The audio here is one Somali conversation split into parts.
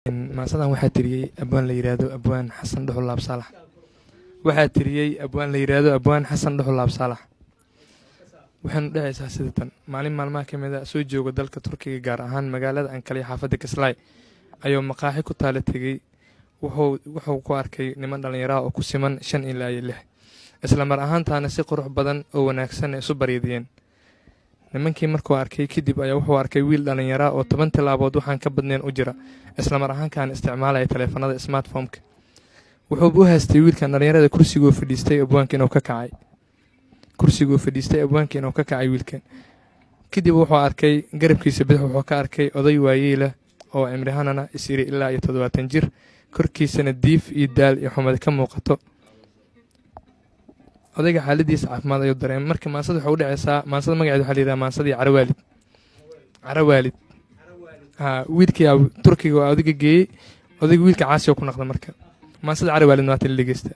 maasadan waxaa tiriyey abwaan la yiraahdo abwaan xasan dhuxul absaalax waxaa tiriyey abwaan la yiraahdo abwaan xasan dhuxul absaalax waxaanu dhacaysaa sida tan maalin maalmaha ka mid ah soo jooga dalka Turkiga gaar ahaan magaalada Ankara iyo xaafadda Kislay ayuu maqaaxi ku taala tagay wuxuu ku arkay niman dhalinyaro ah oo ku siman 5 ilaa 6 isla mar ahaantaana si qurux badan oo wanaagsan isu baryadeen nimankii markuu arkay kadib ayaa wuxuu arkay wiil dhalinyaro ah oo 10 tilaabood waxaan ka badnayn u jira isla mar ahaankan isticmaalaya taleefanada smartphone-ka wuxuu u haystay wiilkan dhalinyarada kursiga fadhiistay abwaanka inuu ka kacay wiilkan kadib wuxuu arkay garabkiisa bidix wuxuu ka arkay oday waayeel oo cimrihanana isiri ilaa 70 jir korkiisana diif iyo daal iyo xumad ka muuqato odayga xaaladiisa caafimaad ayuu dareemay markii maasada waxa u dhacaysaa maasada magaceedu waxa la yiraahdaa maasadii carawaalid wiilkii Turkiga oo odayga geeyay odayga wiilka caasi oo ku noqday marka maasada carawaalid waa tii dhageysta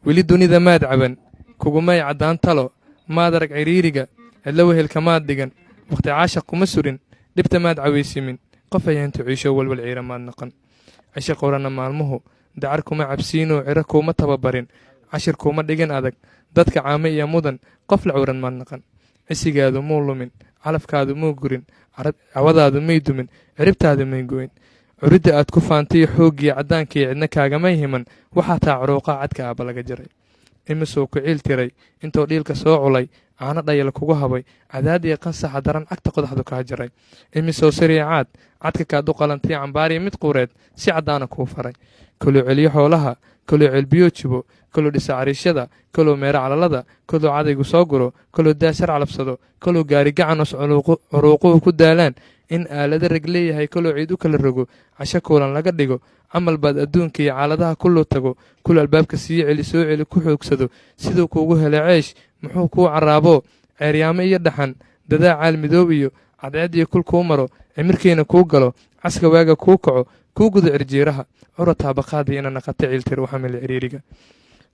wili dunida maad caban kugumay cadaan talo maad arag ciriiriga cidla wehelka maad dhigan waqti caashaq kuma surin dhibta maad caweysimin qof ayaan tuciisho walwal ciira maad naqan cisho qorana maalmuhu dacar kuma cabsiino ciro kuma tababarin cashir kuma dhigin adag dadka caame iyo mudan qof la curan maad naqan cisigaadu muu lumin calafkaadu muu gurin cawadaadu may dumin ciribtaadu may goyn curidda aad ku faantay xoogii cadaankii cidna kaagamay himan waxaa taa curuuqa cadka aaba laga jaray imisoo ku ciil tiray intoo dhiilka soo culay caano dhayal kugu habay cadaad iyo qansaxa daran cagta qodaxdu kaa jaray imisoo sariicaad cadka kaad u qalantay cambaariya mid quureed si caddaana kuu faray koluu celiyo xoolaha koluu celbiyo jibo koluu dhisa cariisyada koluu meero calalada koluu cadaygu soo guro koluu daashar calabsado koluu gaari gacanos curuuquhu ku daalaan in aalada rag leeyahay koluu ciid u kala rogo casho kuulan laga dhigo camal baad adduunka iyo caaladaha kuluu tago kul albaabka sii celi soo celi ku xoogsado siduu kuugu helo ceesh muxuu kuu caraabo ceeryaamo iyo dhaxan dadaa caal midoob iyo cadceed iyo kul kuu maro cimirkiina kuu galo caska waaga kuu kaco kuu gudo cirjiiraha curataa baqaadii ina naqata ciiltir u xamil ciriiriga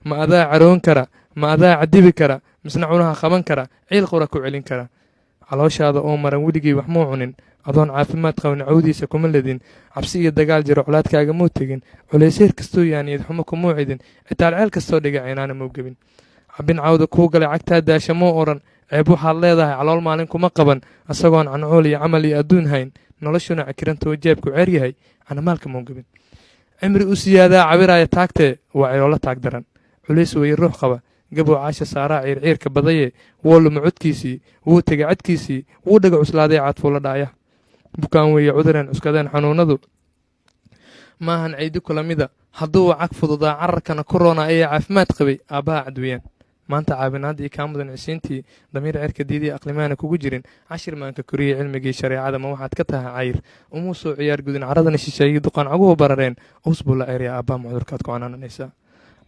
ma adaa caroon kara ma adaa cadibi kara misna cunaha qaban kara ciil qura ku celin kara calooshaada oo maran weligii wax muu cunin adoon caafimaad qabin cawdiisa kuma ledin cabsi iyo dagaal jiro colaadkaaga muu tegin culayseer kastoo yaaniyad xumo kumuu cidin citaal ceel kastoo dhiga cinaana muu gebin cabin cawda kuu galay cagtaa daasha muu oran ceeb waxaad leedahay calool maalin kuma qaban asagoon cancool iyo camal iyo adduun hayn noloshuna cakirantoo jeebku ceer yahay canamaalka muu gebin cimri u siyaadaa cabiraaya taagtee waa ciloolo taag daran culays weeye ruux qaba gabow caasha saaraa ciirciirka badaye wuu luma codkiisii wuu tegay cadkiisii wuu dhaga cuslaaday caadfuula dhaaya bukaan weeye cudureen cuskadeen xanuunadu maahan caydi kula mida hadduu cag fududaa cararkana korona ayaa caafimaad qabay aabbaha cadweeyaan maanta caabinaadda iyo kaa mudan cisiintii damiir cerka diidii aqlimaana kugu jirin cashir maanka koriyey cilmigii shareecada ma waxaad ka tahay cayr umuu soo ciyaar gudin caradana shisheeyey duqaan caguhu barareen uus buu la ceeryaa aabbaha macdurkaad ku canaananaysaa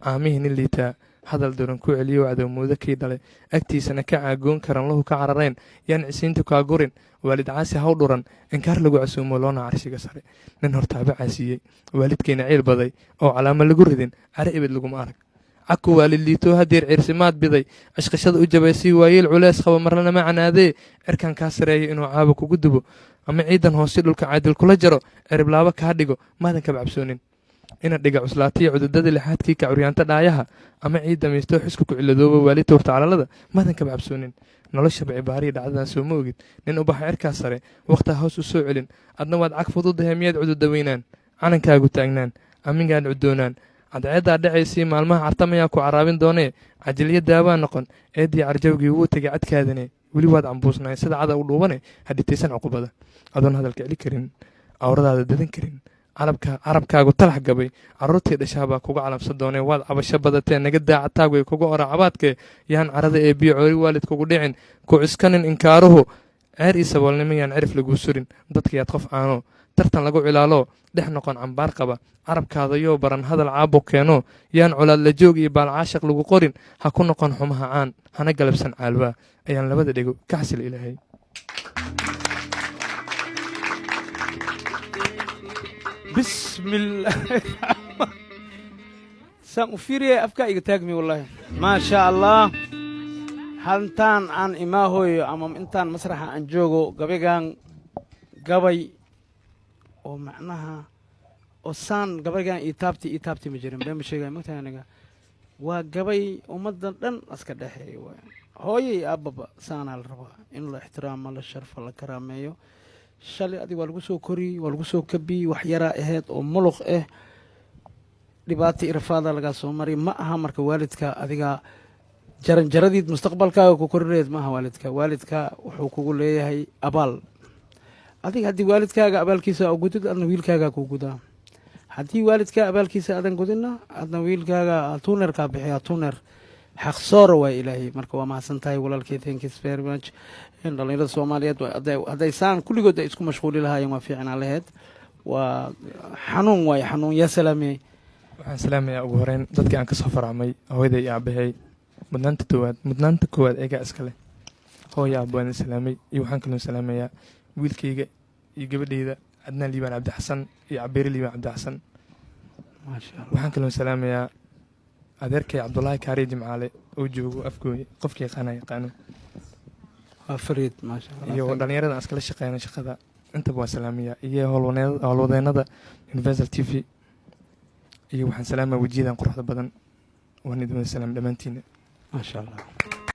caamihii nin liitaa hadal daran ku celiyo cadowmoodo kii dhalay agtiisana ka caagoon karan lahu ka carareen yaan cisiintu kaa gurin waalid caasi haw dhuran inkaar lagu casuumo loona carshiga sare nin hortaaba caasiiyey waalidkeena ciil baday oo calaamo lagu ridin care ibid laguma arag caku waalid liitoo hadeer cirsimaad biday cishqashada u jabay sii waayeel culeys qaba marlana ma canaadee cirkan kaa sareeya inuu caabo kugu dubo ama ciidan hoose dhulka caadil kula jaro ciriblaabo kaa dhigo maadan kaba cabsoonin ina dhiga cuslaatiya cududada lixaadkii ka curyaanta dhaayaha ama ciid damaystoo xisku ku ciladooba waalid toorta calalada maadan kaba cabsoonin noloshaba cibaariya dhacdadan soo ma ogid nin u baxa cirkaa sare wakhtaa hoos u soo celin adna waad cag fududahay miyaad cududa weynaan calankaagu taagnaan amingaan cudoonaan cadceeddaa dhacaysii maalmaha cartamayaa ku caraabin doonee cajilyo daawaa noqon eeddii carjawgii wuu tegay cadkaadane weli waad cambuusnaay sida cada u dhuubane hadhitaysan cuqubada adoon hadalka celi karin awradaada dadan karin carabkaagu talax gabay carruurtii dhashaabaa kuga calabsan doonee waad cabasho badatee naga daacataagu ay kuga ora cabaadkee yaan carada ee biyo coori waalid kugu dhicin ku ciskanin inkaaruhu ceer ii saboolnimo yaan cirif laguu surin dadkayaad qof caano tartan lagu cilaalo dhex noqon cambaar qaba carabkaada yoo baran hadal caabo keeno yaan colaad la joog iyo baalcaashaq lagu qorin ha ku noqon xumaha caan hana galabsan caalwaa ayaan labada dhego ka xasil ilaahay بسم الله سام وفيري أفكار يتاجمي والله ما شاء الله هانتان عن إماهوي أمام إنتان مسرح عن جوجو قبيجان قبي ومعناها oo saan gabaygan ii taabti ma jirin been ma sheegaya magtahay aniga waa gabay ummaddan dhan iska dhexeeya waay hooyay aababa saanaa la rabaa in la ixtiraamo la sharfo la karaameeyo shalay adig waa lagu soo koriyey waa lagu soo kabiyey wax yaraa ahayd oo muluq ah dhibaato irafaada lagaa soo maray ma aha marka waalidka adiga jaranjaradiid mustaqbalkaaga ku korineed ma aha waalidka wuxuu kugu leeyahay abaal adiga haddii waalidkaaga abaalkiisa a gudid adna wiilkaagaa kuu gudaa haddii waalidkaa abaalkiisa aadan gudinna adna wiilkaaga tuunerkaa bixiyaa tuuner xaq soora waa ilaahay marka waa mahadsan tahay walaalkay thank you very much dhalinyarada soomaaliyeed hadday saan kulligood ay isku mashquuli lahaayeen waa fiicnaa laheyd waa xanuun waaye xanuun yaa salaamiyey waxaan salaamayaa ugu horeyn dadkii aan kasoo faracmay hooyaday iyo aabahay mudnaanta koowaad eegaa iskale hooya aaba waan salaamay iyo waxaan kaloo salaamayaa wiilkayga iyo gabadhayda adnaan liibaan cabdixasan iyo cabeere liibaan cabdixasan waxaan kaloo salaamayaa adeerkay cabdulaahi kaariye jimcaale oo joogo afgooye qofkii yaqaano waa fariid maasha allah iyo dhalinyarada aan iskala shaqeyna shaqada intaba waan salaamayaa iyo howlwadeennada universal t v iyo waxaan salaamaya wejiyadan quruxda badan waan idin wada salaam dhammaantiina maasha allah